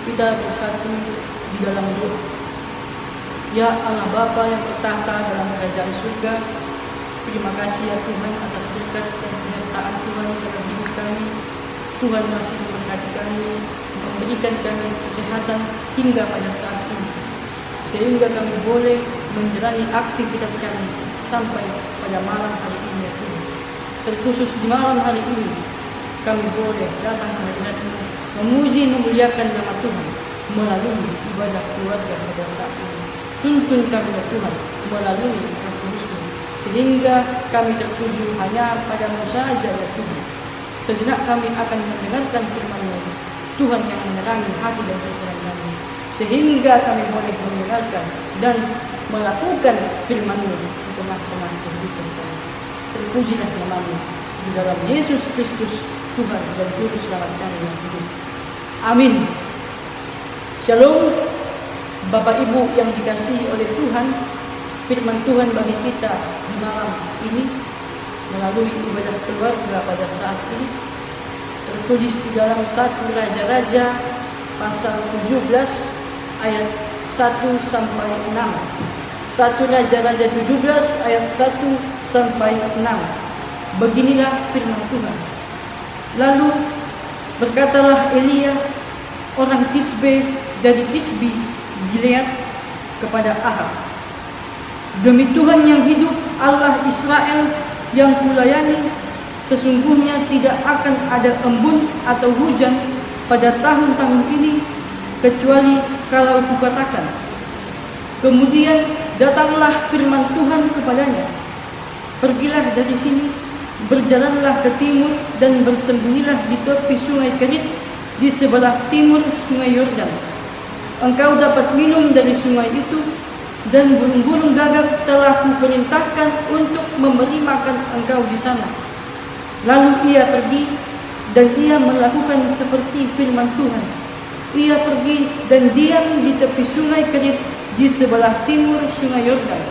Kita bersatu di dalam doa. Ya Allah Bapa yang bertahta dalam kerajaan surga, terima kasih ya Tuhan atas berkat dan penyertaan Tuhan dalam hidup kami. Tuhan masih memberkati kami, memberikan kami kesehatan hingga pada saat ini, sehingga kami boleh menjalani aktivitas kami sampai pada malam hari ini ya Tuhan. Terkhusus di malam hari ini, kami boleh datang ke hadirat-Mu, memuji memuliakan nama Tuhan melalui ibadah keluarga pada saat ini. Tuntun kami ya Tuhan melalui Roh Kudus-Mu, sehingga kami tertuju hanya pada-Mu saja ya Tuhan. Sejenak kami akan mendengarkan firman-Mu, Tuhan yang menerangi hati dan pikiran kami, sehingga kami boleh mendengarkan dan melakukan firman-Mu di tengah-tengah kehidupan kami. Terpujilah nama-Mu di dalam Yesus Kristus, Tuhan dan Juru Selamat kami yang hidup. Amin. Shalom, Bapak Ibu yang dikasihi oleh Tuhan. Firman Tuhan bagi kita di malam ini melalui ibadah keluarga pada saat ini tertulis di dalam 1 Raja-Raja pasal 17 ayat 1 sampai 6. 1 Raja-Raja 17 ayat 1 sampai 6. Beginilah firman Tuhan. Lalu berkatalah Elia orang Tisbe dari Tisbi Gilead kepada Ahab, demi Tuhan yang hidup, Allah Israel yang kulayani, sesungguhnya tidak akan ada embun atau hujan pada tahun-tahun ini, kecuali kalau kukatakan. Kemudian datanglah firman Tuhan kepadanya, pergilah dari sini, berjalanlah ke timur dan bersembunyilah di tepi sungai Kerit di sebelah timur sungai Yordan. Engkau dapat minum dari sungai itu, dan burung-burung gagak telah kuperintahkan untuk memberi makan engkau di sana. Lalu ia pergi dan ia melakukan seperti firman Tuhan. Ia pergi dan diam di tepi sungai Kerit di sebelah timur sungai Yordan.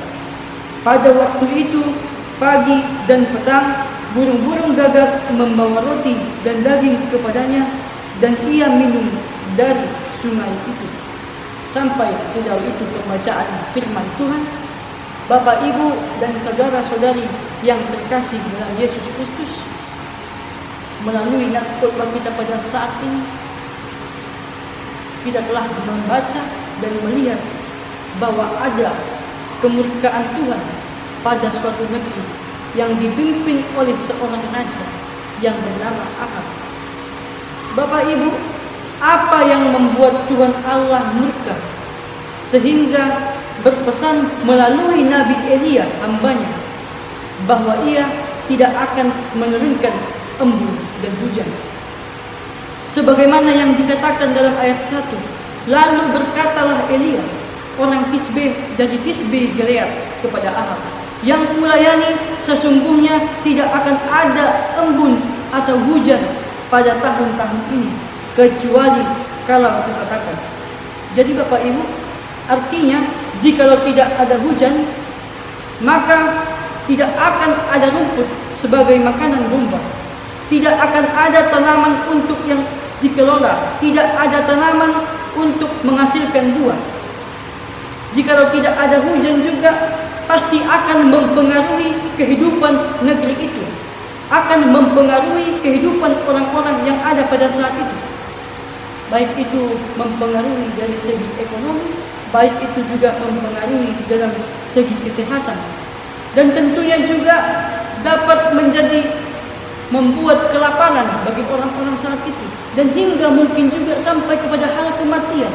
Pada waktu itu, pagi dan petang, burung-burung gagak membawa roti dan daging kepadanya, dan ia minum dari sungai itu. Sampai sejauh itu pembacaan firman Tuhan. Bapak, Ibu, dan saudara-saudari yang terkasih dalam Yesus Kristus, melalui nats khotbah kita pada saat ini, kita telah membaca dan melihat bahwa ada kemurkaan Tuhan pada suatu negeri yang dipimpin oleh seorang raja yang bernama Ahab. Bapak, Ibu, apa yang membuat Tuhan Allah murka sehingga berpesan melalui Nabi Elia hambanya bahwa ia tidak akan menurunkan embun dan hujan? Sebagaimana yang dikatakan dalam ayat 1, lalu berkatalah Elia orang Tisbe dari Tisbe Gilead kepada Ahab, yang kulayani, sesungguhnya tidak akan ada embun atau hujan pada tahun-tahun ini, kecuali kalau dikatakan. Jadi Bapak Ibu, artinya jikalau tidak ada hujan, maka tidak akan ada rumput sebagai makanan domba. Tidak akan ada tanaman untuk yang dikelola, tidak ada tanaman untuk menghasilkan buah. Jikalau tidak ada hujan juga, pasti akan mempengaruhi kehidupan negeri itu, akan mempengaruhi kehidupan orang-orang yang ada pada saat itu. Baik itu mempengaruhi dari segi ekonomi, baik itu juga mempengaruhi dalam segi kesehatan, dan tentunya juga dapat menjadi membuat kelaparan bagi orang-orang saat itu, dan hingga mungkin juga sampai kepada hal kematian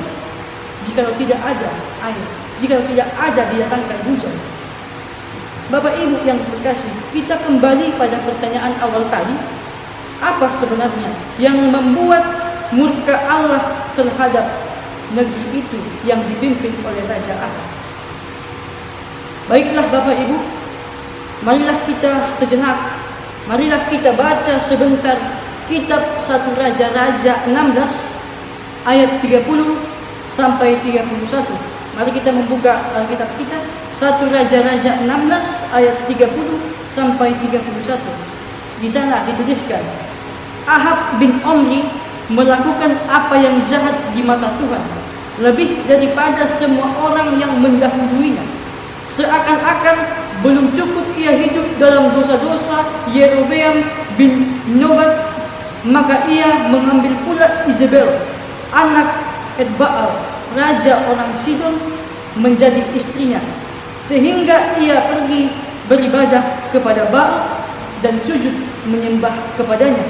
jikalau tidak ada air, jikalau tidak ada didatangkan hujan. Bapak Ibu yang terkasih, kita kembali pada pertanyaan awal tadi, apa sebenarnya yang membuat murka Allah terhadap negeri itu yang dipimpin oleh Raja Ahab? Baiklah Bapak Ibu, marilah kita sejenak, marilah kita baca sebentar kitab 1 Raja-Raja 16 ayat 30 sampai 31. Mari kita membuka Alkitab kita, 1 Raja-Raja 16 ayat 30 sampai 31. Di sana dituliskan, Ahab bin Omri melakukan apa yang jahat di mata Tuhan, lebih daripada semua orang yang mendahuluinya. Seakan-akan belum cukup ia hidup dalam dosa-dosa Yerobeam bin Nebat, maka ia mengambil pula Izebel, anak Etbaal, raja orang Sidon, menjadi istrinya, sehingga ia pergi beribadah kepada Baal dan sujud menyembah kepadanya.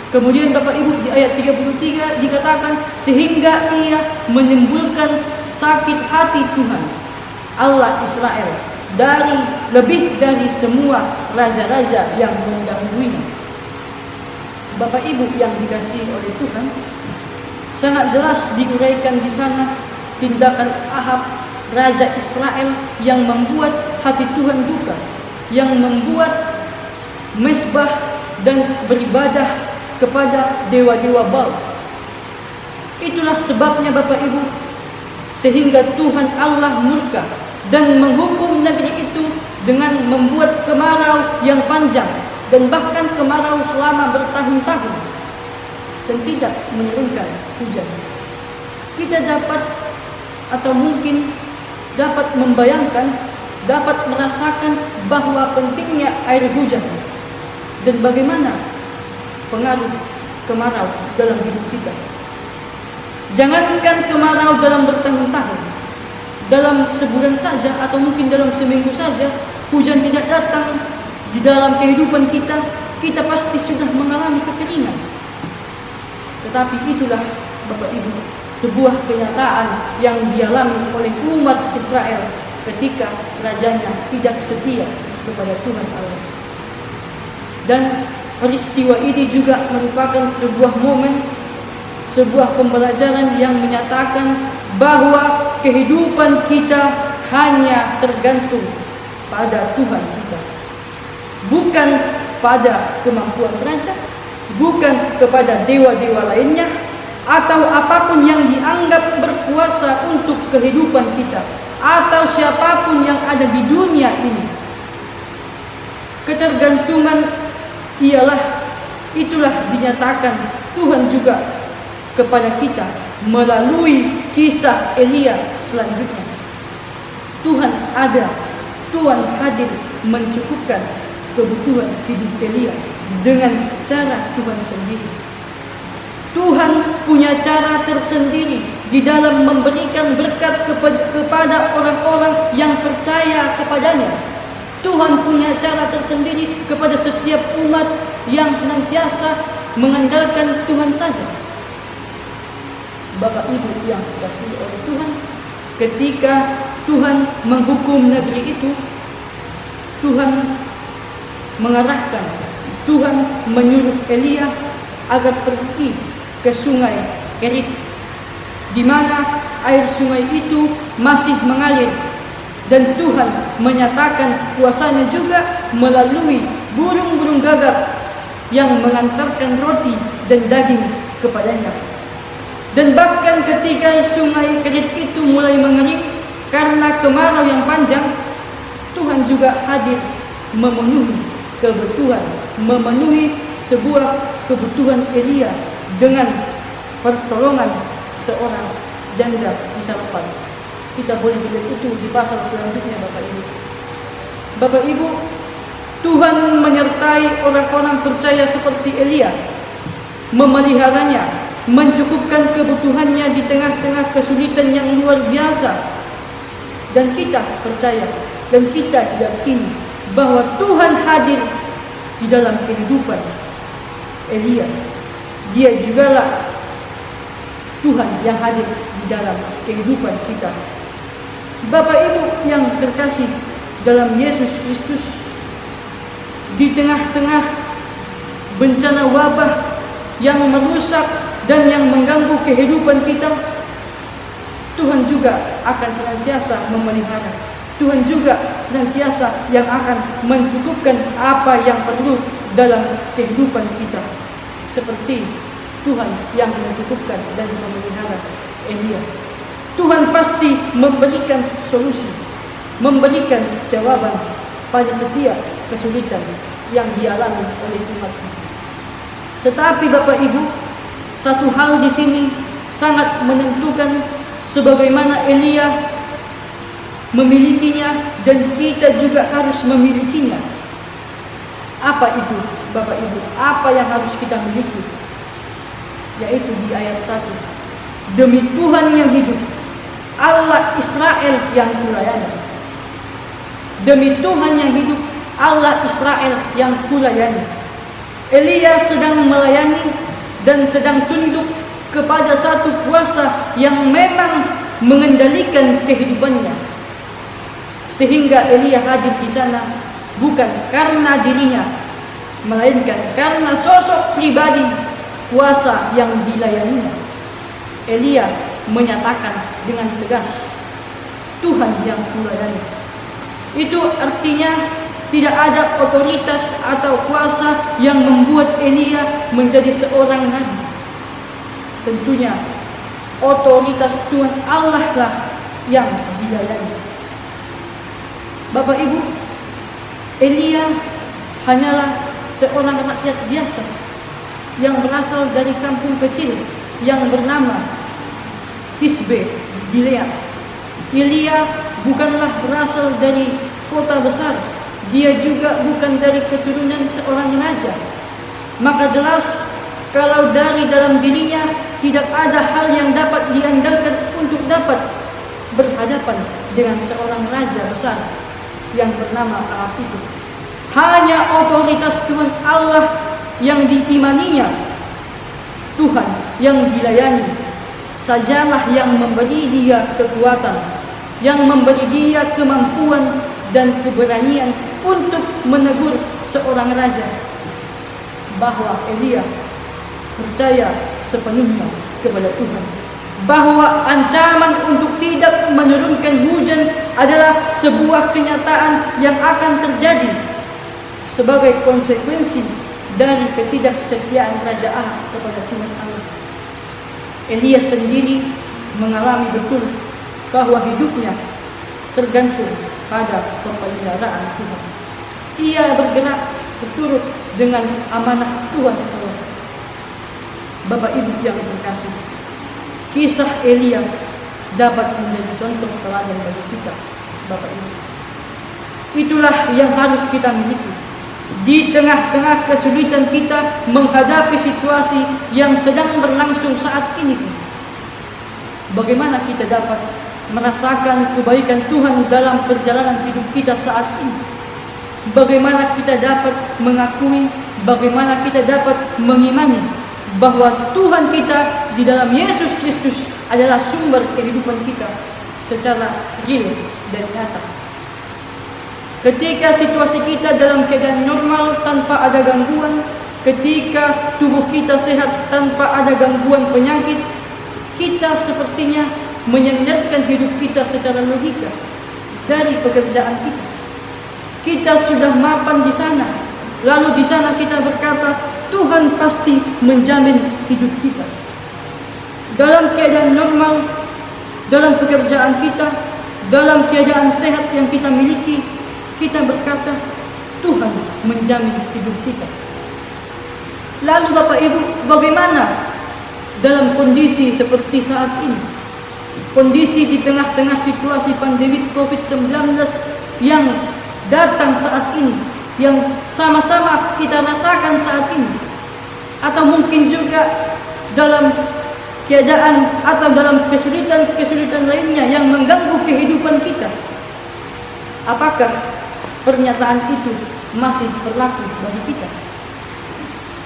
Kemudian Bapak Ibu, di ayat 33 dikatakan, sehingga ia menimbulkan sakit hati Tuhan Allah Israel lebih dari semua raja-raja yang mendahuluinya. Bapak Ibu yang dikasihi oleh Tuhan, sangat jelas diuraikan di sana tindakan Ahab, raja Israel, yang membuat hati Tuhan duka, yang membuat mesbah dan beribadah kepada dewa-dewa Baal. Itulah sebabnya Bapak Ibu, sehingga Tuhan Allah murka dan menghukum negeri itu dengan membuat kemarau yang panjang dan bahkan kemarau selama bertahun-tahun dan tidak menurunkan hujan. Kita dapat atau mungkin dapat membayangkan, dapat merasakan bahwa pentingnya air hujan dan bagaimana pengaruh kemarau dalam hidup kita. Jangankan kemarau dalam bertahun-tahun, dalam sebulan saja atau mungkin dalam seminggu saja hujan tidak datang di dalam kehidupan kita, kita pasti sudah mengalami kekeringan. Tetapi itulah Bapak Ibu, sebuah kenyataan yang dialami oleh umat Israel ketika rajanya tidak setia kepada Tuhan Allah. Dan peristiwa ini juga merupakan sebuah momen, sebuah pembelajaran yang menyatakan bahwa kehidupan kita hanya tergantung pada Tuhan kita, bukan pada kemampuan raja, bukan kepada dewa-dewa lainnya, atau apapun yang dianggap berkuasa untuk kehidupan kita, atau siapapun yang ada di dunia ini. Ketergantungan itulah dinyatakan Tuhan juga kepada kita melalui kisah Elia selanjutnya. Tuhan ada, Tuhan hadir mencukupkan kebutuhan hidup Elia dengan cara Tuhan sendiri. Tuhan punya cara tersendiri di dalam memberikan berkat kepada orang-orang yang percaya kepadanya. Tuhan punya cara tersendiri kepada setiap umat yang senantiasa mengandalkan Tuhan saja. Bapak Ibu yang dikasihi oleh Tuhan, ketika Tuhan menghukum negeri itu, Tuhan mengarahkan, Tuhan menyuruh Elia agar pergi ke sungai Kerit, di mana air sungai itu masih mengalir, dan Tuhan menyatakan kuasanya juga melalui burung-burung gagak yang mengantarkan roti dan daging kepadanya. Dan bahkan ketika sungai Kerit itu mulai mengering karena kemarau yang panjang, Tuhan juga hadir memenuhi kebutuhan, memenuhi sebuah kebutuhan Elia dengan pertolongan seorang janda di Sarfat. Kita boleh melihat itu di pasal selanjutnya, Bapak Ibu. Bapak Ibu, Tuhan menyertai orang-orang percaya seperti Elia, memeliharanya, mencukupkan kebutuhannya di tengah-tengah kesulitan yang luar biasa. Dan kita percaya dan kita yakini bahwa Tuhan hadir di dalam kehidupan Elia. Dia jugalah Tuhan yang hadir di dalam kehidupan kita. Bapak Ibu yang terkasih dalam Yesus Kristus, di tengah-tengah bencana wabah yang merusak dan yang mengganggu kehidupan kita, Tuhan juga akan senantiasa memelihara. Tuhan juga senantiasa yang akan mencukupkan apa yang perlu dalam kehidupan kita, seperti Tuhan yang mencukupkan dan memelihara Elia. Tuhan pasti memberikan solusi, memberikan jawaban pada setiap kesulitan yang dialami oleh umat. Tetapi Bapak Ibu, satu hal di sini sangat menentukan sebagaimana Elia memilikinya dan kita juga harus memilikinya. Apa itu, Bapak Ibu? Apa yang harus kita miliki? Yaitu di ayat 1. Demi Tuhan yang hidup, Allah Israel yang kulayani. Demi Tuhan yang hidup, Allah Israel yang kulayani. Elia sedang melayani dan sedang tunduk kepada satu kuasa yang memang mengendalikan kehidupannya. Sehingga Elia hadir di sana bukan karena dirinya, melainkan karena sosok pribadi kuasa yang dilayaninya. Elia menyatakan dengan tegas, Tuhan yang kulayani. Itu artinya tidak ada otoritas atau kuasa yang membuat Elia menjadi seorang nabi. Tentunya otoritas Tuhan Allah lah yang dilayani. Bapak Ibu, Elia hanyalah seorang rakyat biasa yang berasal dari kampung kecil yang bernama Tisbe, Gilead. Elia bukanlah berasal dari kota besar. Dia juga bukan dari keturunan seorang raja. Maka jelas kalau dari dalam dirinya tidak ada hal yang dapat diandalkan untuk dapat berhadapan dengan seorang raja besar yang bernama Ahab itu. Hanya otoritas Tuhan Allah yang diimaninya, Tuhan yang dilayani, sajalah yang memberi dia kekuatan, yang memberi dia kemampuan dan keberanian untuk menegur seorang raja. Bahwa Elia percaya sepenuhnya kepada Tuhan, bahwa ancaman untuk tidak menurunkan hujan adalah sebuah kenyataan yang akan terjadi sebagai konsekuensi dari ketidaksetiaan Raja Ahab kepada Tuhan Allah. Elia sendiri mengalami betul bahwa hidupnya tergantung pada pemeliharaan Tuhan. Ia bergerak seturut dengan amanah Tuhan Allah. Bapak Ibu yang terkasih, kisah Elia dapat menjadi contoh teladan bagi kita, Bapak Ibu. Itulah yang harus kita miliki di tengah-tengah kesulitan kita menghadapi situasi yang sedang berlangsung saat ini. Bagaimana kita dapat merasakan kebaikan Tuhan dalam perjalanan hidup kita saat ini? Bagaimana kita dapat mengakui, bagaimana kita dapat mengimani bahwa Tuhan kita di dalam Yesus Kristus adalah sumber kehidupan kita secara real dan nyata. Ketika situasi kita dalam keadaan normal tanpa ada gangguan, ketika tubuh kita sehat tanpa ada gangguan penyakit, kita sepertinya menyandarkan hidup kita secara logika dari pekerjaan kita. Kita sudah mapan di sana, lalu di sana kita berkata, Tuhan pasti menjamin hidup kita. Dalam keadaan normal, dalam pekerjaan kita, dalam keadaan sehat yang kita miliki, kita berkata, Tuhan menjamin hidup kita. Lalu Bapak Ibu, bagaimana dalam kondisi seperti saat ini? Kondisi di tengah-tengah situasi pandemi COVID-19 yang datang saat ini, yang sama-sama kita rasakan saat ini, atau mungkin juga dalam keadaan atau dalam kesulitan lainnya yang mengganggu kehidupan kita. Apakah pernyataan itu masih berlaku bagi kita?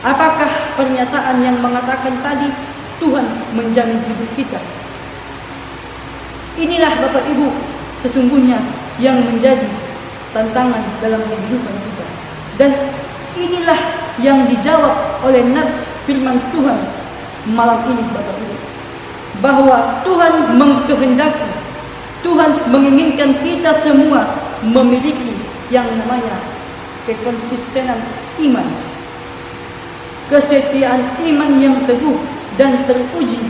Apakah pernyataan yang mengatakan tadi Tuhan menjamin hidup kita? Inilah Bapak Ibu sesungguhnya yang menjadi tantangan dalam kehidupan kita. Dan inilah yang dijawab oleh nats firman Tuhan malam ini Bapak Ibu, bahwa Tuhan mengkehendaki, Tuhan menginginkan kita semua memiliki yang namanya kekonsistenan iman, kesetiaan iman yang teguh dan teruji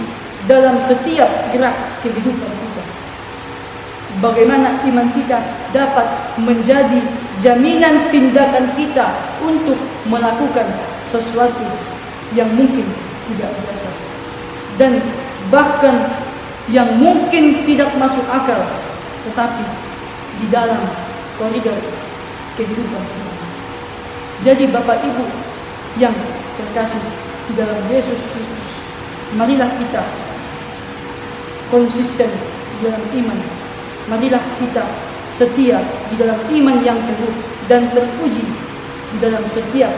dalam setiap gerak kehidupan kita. Bagaimana iman kita dapat menjadi jaminan tindakan kita untuk melakukan sesuatu yang mungkin tidak biasa. dan bahkan yang mungkin tidak masuk akal, tetapi di dalam koridor kehidupan kita. Jadi Bapak Ibu yang terkasih di dalam Yesus Kristus, marilah kita konsisten di dalam iman. Marilah kita setia di dalam iman yang teguh dan teruji di dalam setiap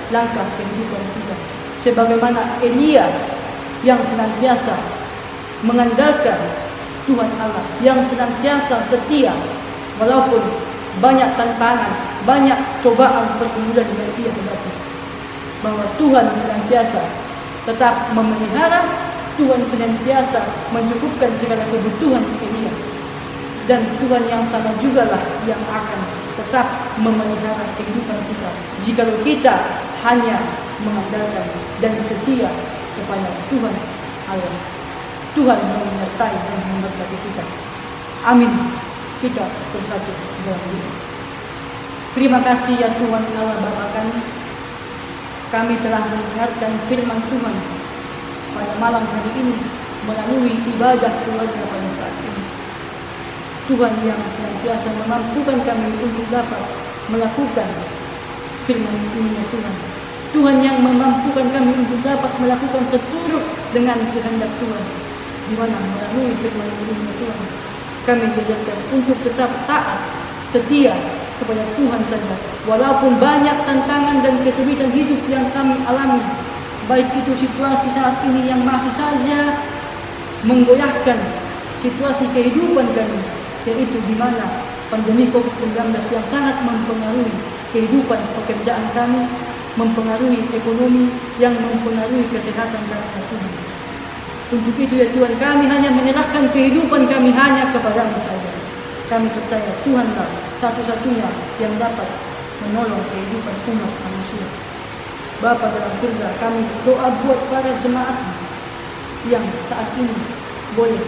langkah kehidupan kita. Sebagaimana Elia yang senantiasa mengandalkan Tuhan Allah, yang senantiasa setia walaupun banyak tantangan, banyak cobaan pergumulan yang ia hadapi, bahwa Tuhan senantiasa tetap memelihara, Tuhan senantiasa mencukupkan segala kebutuhan Elia, dan Tuhan yang sama jugalah yang akan tetap memelihara kehidupan kita jikalau kita hanya mengandalkan dan setia kepada Tuhan Allah. Tuhan menyertai dan memberkati kita. Amin. Kita bersatu dalam doa. Terima kasih ya Tuhan Allah Bapa kami. Kami telah mendengarkan firman Tuhan pada malam hari ini melalui ibadah keluarga pada saat ini. Tuhan yang senantiasa memampukan kami untuk dapat melakukan firman ini ya Tuhan. Tuhan yang memampukan kami untuk dapat melakukan seturut dengan kehendak Tuhan, di mana melalui firman ini ya Tuhan, kami diajarkan untuk tetap taat, setia kepada Tuhan saja, walaupun banyak tantangan dan kesulitan hidup yang kami alami, baik itu situasi saat ini yang masih saja menggoyahkan situasi kehidupan kami, yaitu di mana pandemi COVID-19 yang sangat mempengaruhi kehidupan pekerjaan kami, mempengaruhi ekonomi, yang mempengaruhi kesehatan kami ya Tuhan. Untuk itu ya Tuhan, kami hanya menyerahkan kehidupan kami hanya kepada-Mu saja. Kami percaya Tuhanlah satu-satunya yang dapat menolong kehidupan umat manusia. Bapa dalam surga, kami doa buat para jemaat yang saat ini boleh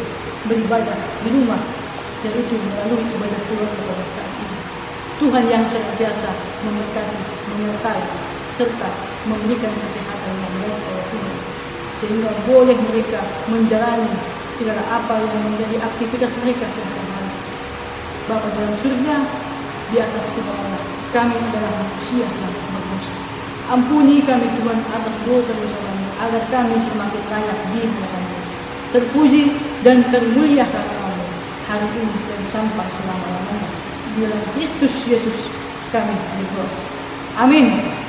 beribadah di rumah, yaitu melalui ibadah keluarga pada saat ini. Tuhan yang senantiasa memberkati, menyertai, serta memberikan kesehatan yang baik oleh Tuhan, sehingga boleh mereka menjalani segala apa yang menjadi aktivitas mereka sehari-hari. Bapa dalam surga, di atas segalanya, kami adalah manusia yang berdosa. Ampuni kami Tuhan atas dosa-dosa kami, agar kami semakin layak di hadapan-Mu. Terpuji dan termuliakan nama-Mu hari ini dan sampai selama-lamanya. Di dalam Kristus Yesus kami berdoa. Amin.